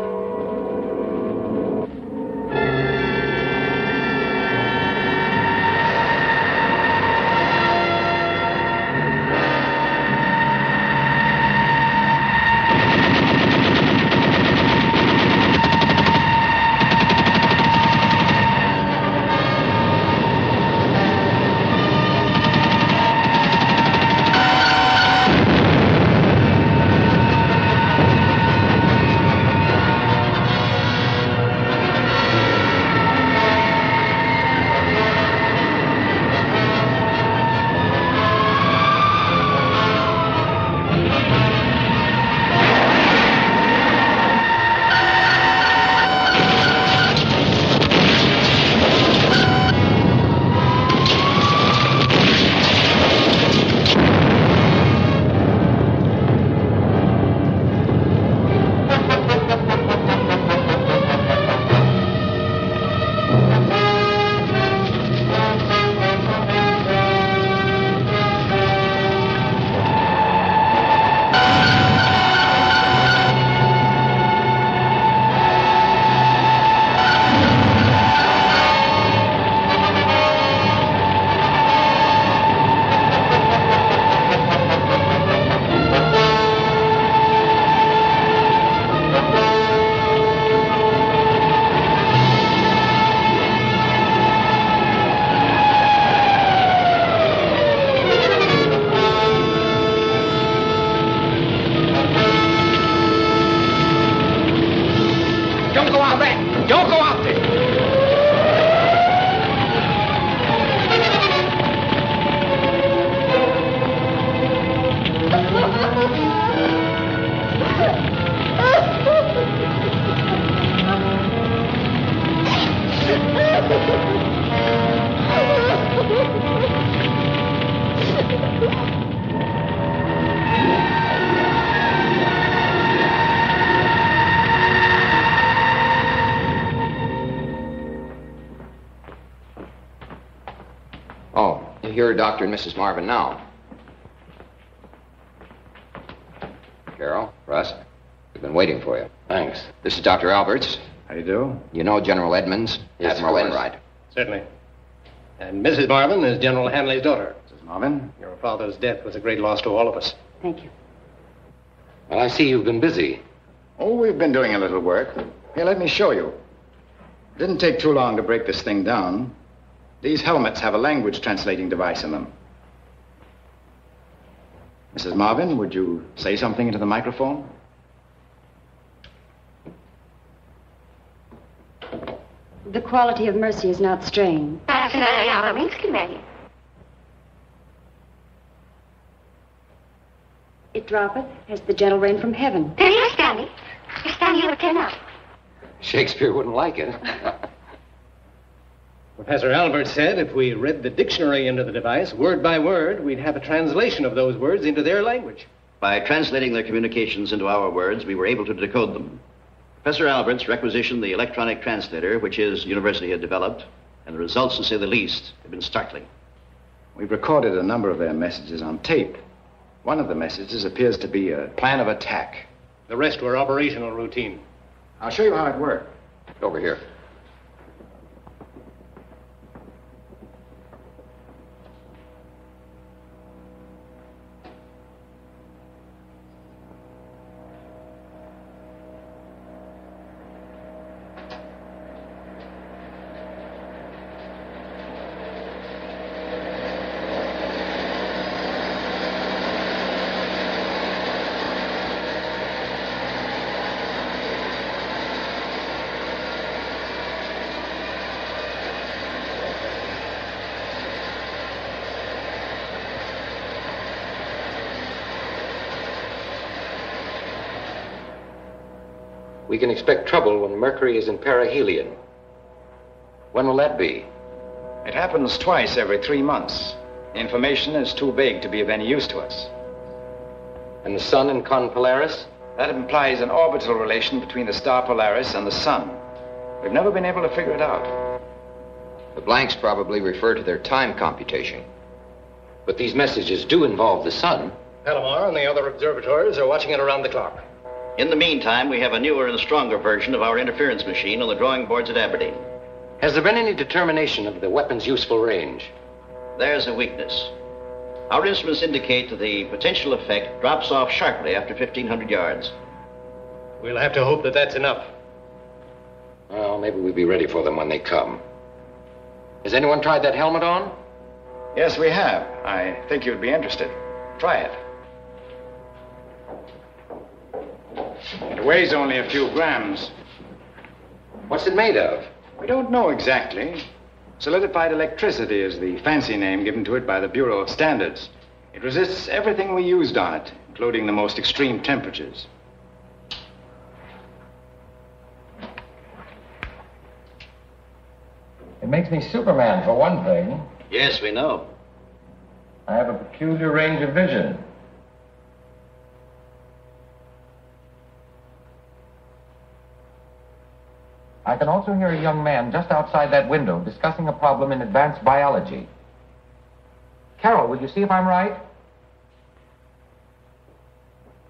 here are Dr. and Mrs. Marvin now. Carol, Russ, we've been waiting for you. Thanks. This is Dr. Alberts. How do you do? You know General Edmonds, Yes, Admiral of course. Enright. Certainly. And Mrs. Marvin is General Hanley's daughter. Mrs. Marvin? Your father's death was a great loss to all of us. Thank you. Well, I see you've been busy. Oh, we've been doing a little work. Here, let me show you. It didn't take too long to break this thing down. These helmets have a language translating device in them. Mrs. Marvin, would you say something into the microphone? The quality of mercy is not strained. It droppeth as the gentle rain from heaven. Shakespeare wouldn't like it. Professor Albert said if we read the dictionary into the device, word by word, we'd have a translation of those words into their language. By translating their communications into our words, we were able to decode them. Professor Alberts requisitioned the electronic translator, which his university had developed, and the results, to say the least, have been startling. We've recorded a number of their messages on tape. One of the messages appears to be a plan of attack. The rest were operational routine. I'll show you how it worked. Over here. We can expect trouble when Mercury is in perihelion. When will that be? It happens twice every 3 months. The information is too vague to be of any use to us. And the sun in Con Polaris? That implies an orbital relation between the star Polaris and the sun. We've never been able to figure it out. The blanks probably refer to their time computation. But these messages do involve the sun. Palomar and the other observatories are watching it around the clock. In the meantime, we have a newer and stronger version of our interference machine on the drawing boards at Aberdeen. Has there been any determination of the weapon's useful range? There's a weakness. Our instruments indicate that the potential effect drops off sharply after 1,500 yards. We'll have to hope that that's enough. Well, maybe we'll be ready for them when they come. Has anyone tried that helmet on? Yes, we have. I think you'd be interested. Try it. It weighs only a few grams. What's it made of? We don't know exactly. Solidified electricity is the fancy name given to it by the Bureau of Standards. It resists everything we used on it, including the most extreme temperatures. It makes me Superman, for one thing. Yes, we know. I have a peculiar range of vision. I can also hear a young man just outside that window discussing a problem in advanced biology. Carol, will you see if I'm right?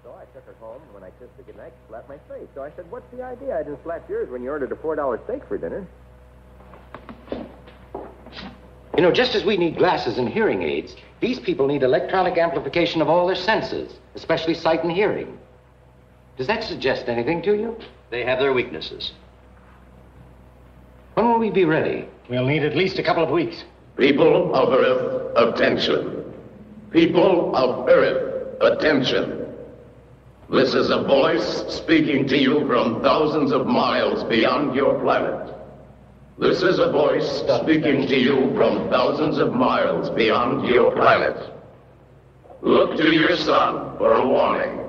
So I took her home, and when I kissed her goodnight, she slapped my face. So I said, what's the idea? I didn't slap yours when you ordered a $4 steak for dinner. You know, just as we need glasses and hearing aids, these people need electronic amplification of all their senses, especially sight and hearing. Does that suggest anything to you? They have their weaknesses. When will we be ready? We'll need at least a couple of weeks. People of Earth, attention. People of Earth, attention. This is a voice speaking to you from thousands of miles beyond your planet. This is a voice speaking to you from thousands of miles beyond your planet. Look to your sun for a warning.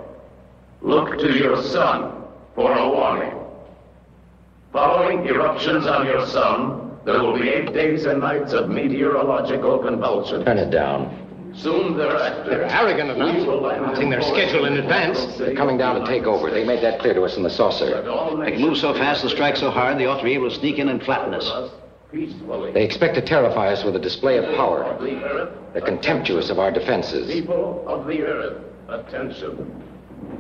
Look to your sun for a warning. Following eruptions on your sun, there will be 8 days and nights of meteorological convulsions. Turn it down. Soon thereafter, They're arrogant enough, announcing their schedule in advance. They're coming down to take over. They made that clear to us in the saucer. They can move so fast and strike so hard, they ought to be able to sneak in and flatten us. peacefully. They expect to terrify us with a display of power. They're contemptuous of our defenses. People of the earth, attention.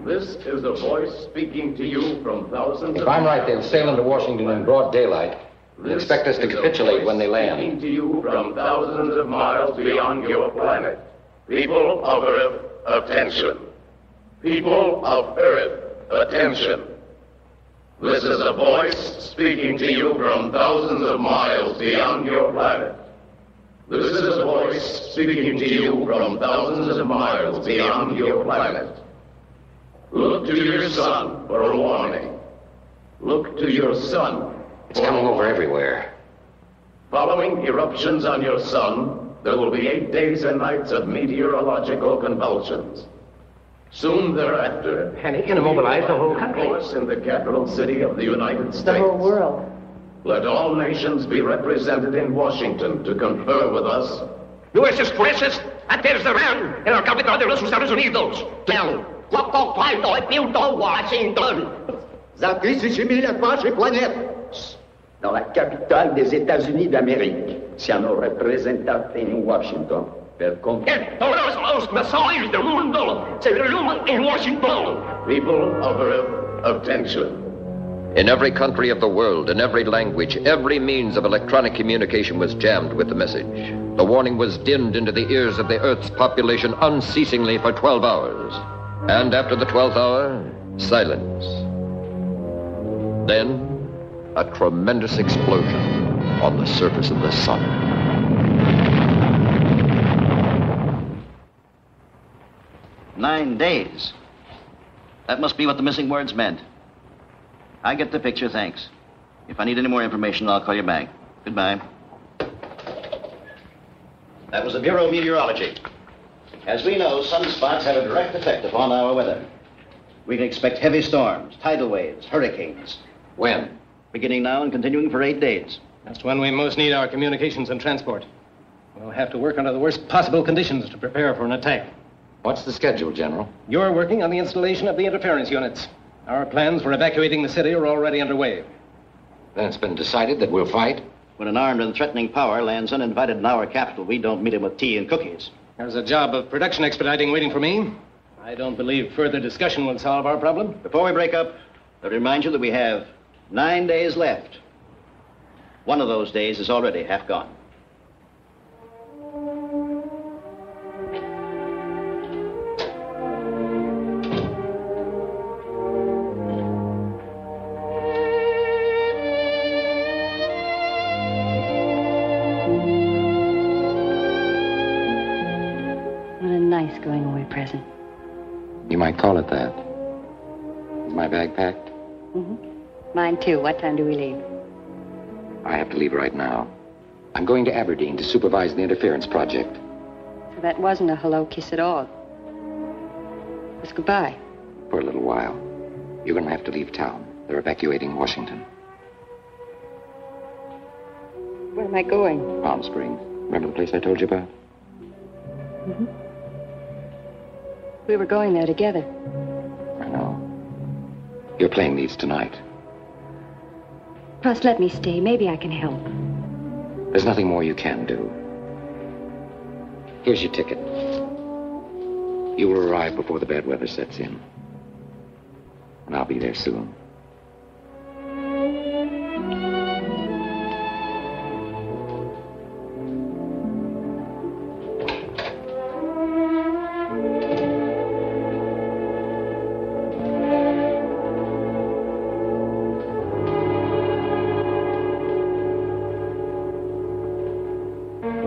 This is a voice speaking to you from thousands of... If I'm right, they'll sail into Washington in broad daylight. They expect us to capitulate when they land. Speaking to you from thousands of miles beyond your planet. People of Earth, attention. People of Earth, attention. This is a voice speaking to you from thousands of miles beyond your planet. This is a voice speaking to you from thousands of miles beyond your planet. Look to your sun for a warning. Look to your sun. It's coming over everywhere. Following eruptions on your sun, there will be 8 days and nights of meteorological convulsions. Soon thereafter, and it can immobilize the whole country. Of course, in the capital city of the United States. The whole world. Let all nations be represented in Washington to confer with us. Nuestros jueces aterrizarán en la capital de los Estados Unidos. Washington. За тысячи миль от вашей планеты. Dans la capitale des États-Unis d'Amérique. Siamo rappresentati in Washington. Todos los mensajes del mundo se reúnen en Washington. People of Earth, attention. In every country of the world, in every language, every means of electronic communication was jammed with the message. The warning was dinned into the ears of the Earth's population unceasingly for 12 hours. And after the 12th hour, silence. Then, a tremendous explosion on the surface of the sun. "9 days. That must be what the missing words meant. I get the picture, thanks. If I need any more information, I'll call you back. Goodbye." That was the Bureau of Meteorology. As we know, sunspots have a direct effect upon our weather. We can expect heavy storms, tidal waves, hurricanes. When? Beginning now and continuing for 8 days. That's when we most need our communications and transport. We'll have to work under the worst possible conditions to prepare for an attack. What's the schedule, General? You're working on the installation of the interference units. Our plans for evacuating the city are already underway. Then it's been decided that we'll fight? When an armed and threatening power lands uninvited in our capital, we don't meet him with tea and cookies. There's a job of production expediting waiting for me. I don't believe further discussion will solve our problem. Before we break up, I'll remind you that we have 9 days left. One of those days is already half gone. What a nice going away present. You might call it that. Is my bag packed? Mm-hmm. Mine too. What time do we leave? I have to leave right now. I'm going to Aberdeen to supervise the interference project. So that wasn't a hello kiss at all. It was goodbye. For a little while. You're going to have to leave town. They're evacuating Washington. Where am I going? Palm Springs. Remember the place I told you about? Mm-hmm. We were going there together. I know. Your plane leaves tonight. Russ, let me stay. Maybe I can help. There's nothing more you can do. Here's your ticket. You will arrive before the bad weather sets in. And I'll be there soon.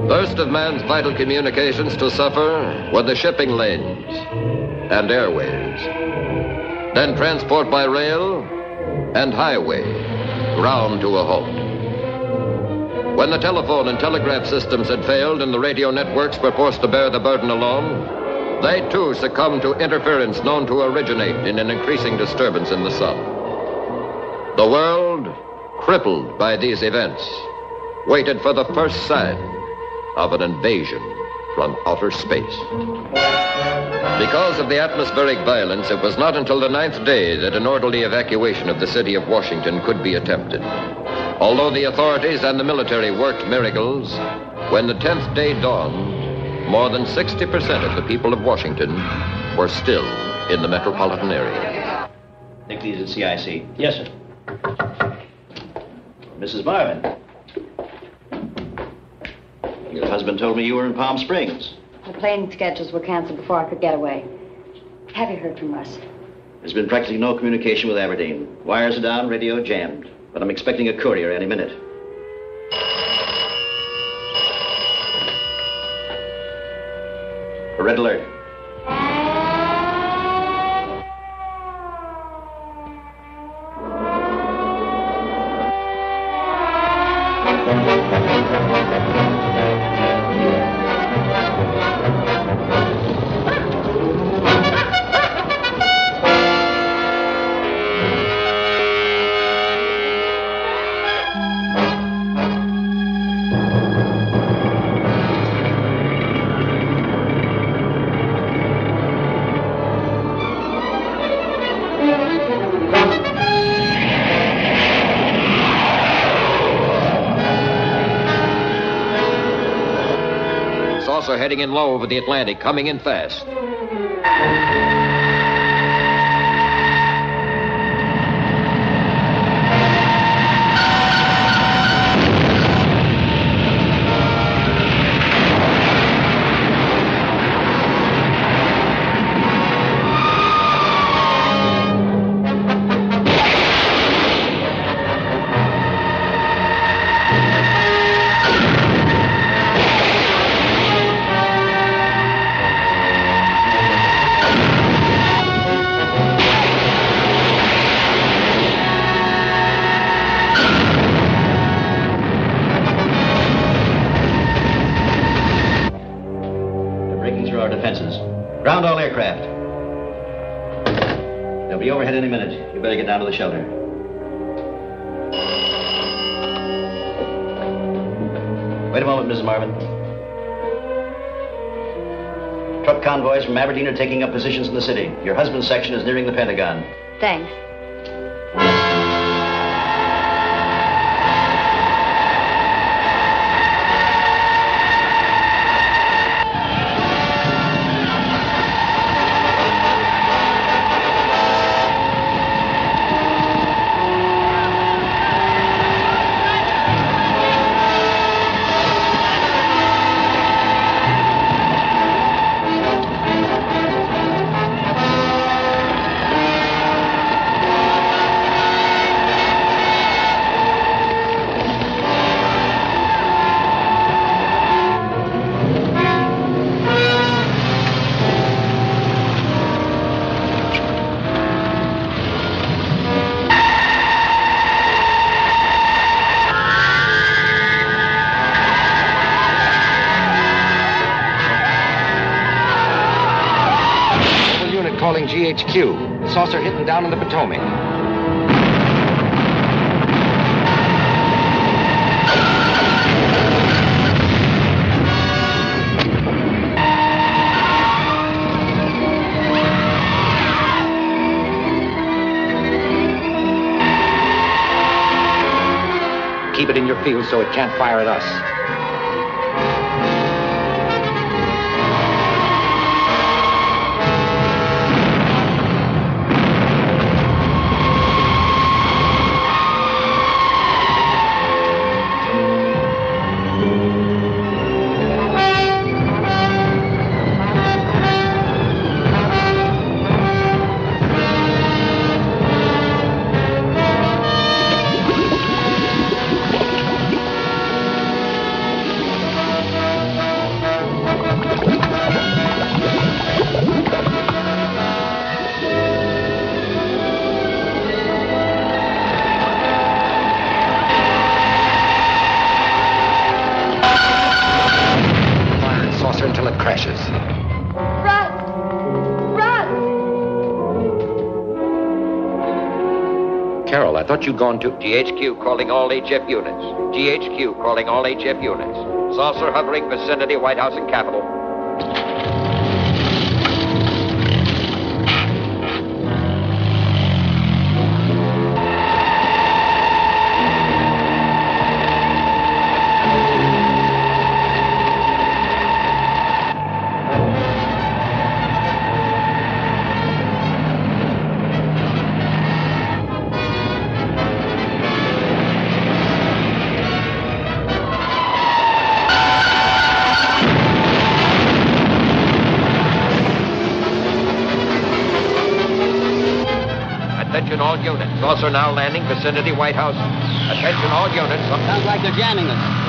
First of man's vital communications to suffer were the shipping lanes and airways. Then transport by rail and highway, ground to a halt. When the telephone and telegraph systems had failed and the radio networks were forced to bear the burden alone, they too succumbed to interference known to originate in an increasing disturbance in the sun. The world, crippled by these events, waited for the first sign of an invasion from outer space. Because of the atmospheric violence, it was not until the 9th day that an orderly evacuation of the city of Washington could be attempted. Although the authorities and the military worked miracles, when the 10th day dawned, more than 60% of the people of Washington were still in the metropolitan area. Take these at CIC. Yes, sir. Mrs. Marvin. Your husband told me you were in Palm Springs. The plane schedules were canceled before I could get away. Have you heard from Russ? There's been practically no communication with Aberdeen. Wires are down, radio jammed. But I'm expecting a courier any minute. A red alert. Saucer heading in low over the Atlantic, coming in fast. Ground all aircraft. They'll be overhead any minute. You better get down to the shelter. Wait a moment, Mrs. Marvin. Truck convoys from Aberdeen are taking up positions in the city. Your husband's section is nearing the Pentagon. Thanks. Calling GHQ. The saucer hitting down in the Potomac. Keep it in your field so it can't fire at us. Until it crashes. Run! Run! Carol, I thought you'd gone to... GHQ calling all HF units. GHQ calling all HF units. Saucer hovering vicinity, White House and Capitol. Attention all units. Saucer now landing vicinity White House. Attention all units. Sounds like they're jamming us.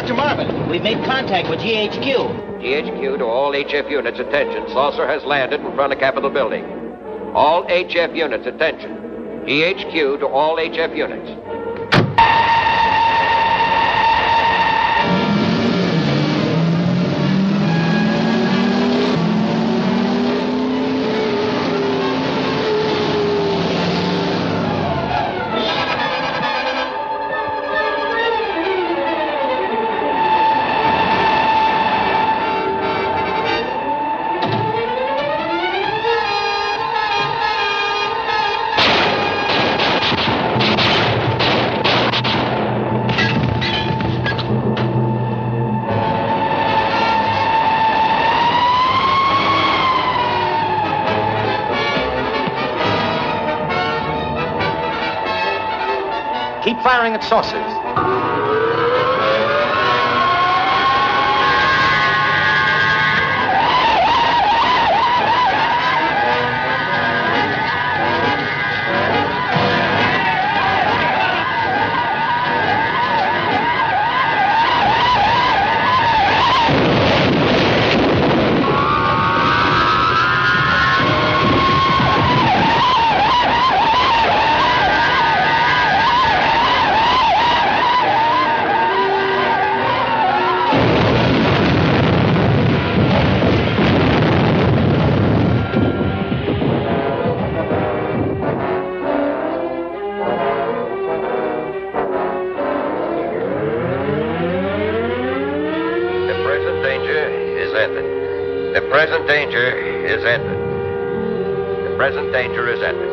Dr. Marvin, we've made contact with GHQ. GHQ to all HF units, attention. Saucer has landed in front of Capitol Building. All HF units, attention. GHQ to all HF units. Keep firing at saucers. The present danger is ended. The present danger is ended.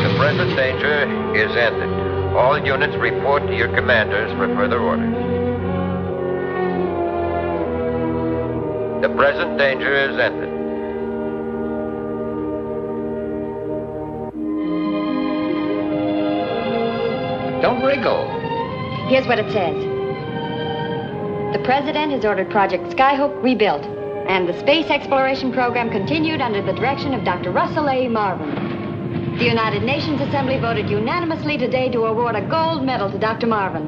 The present danger is ended. All units report to your commanders for further orders. The present danger is ended. Don't wriggle. Here's what it says. The President has ordered Project Skyhook rebuilt, and the space exploration program continued under the direction of Dr. Russell A. Marvin. The United Nations Assembly voted unanimously today to award a gold medal to Dr. Marvin.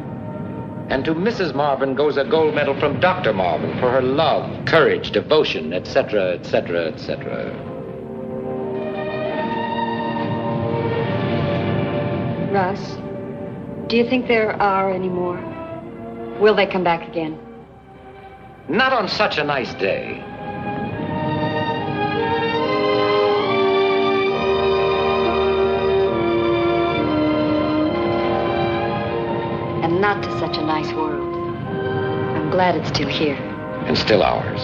And to Mrs. Marvin goes a gold medal from Dr. Marvin for her love, courage, devotion, etc., etc., etc. Russ, do you think there are any more? Will they come back again? Not on such a nice day. And not to such a nice world. I'm glad it's still here. And still ours.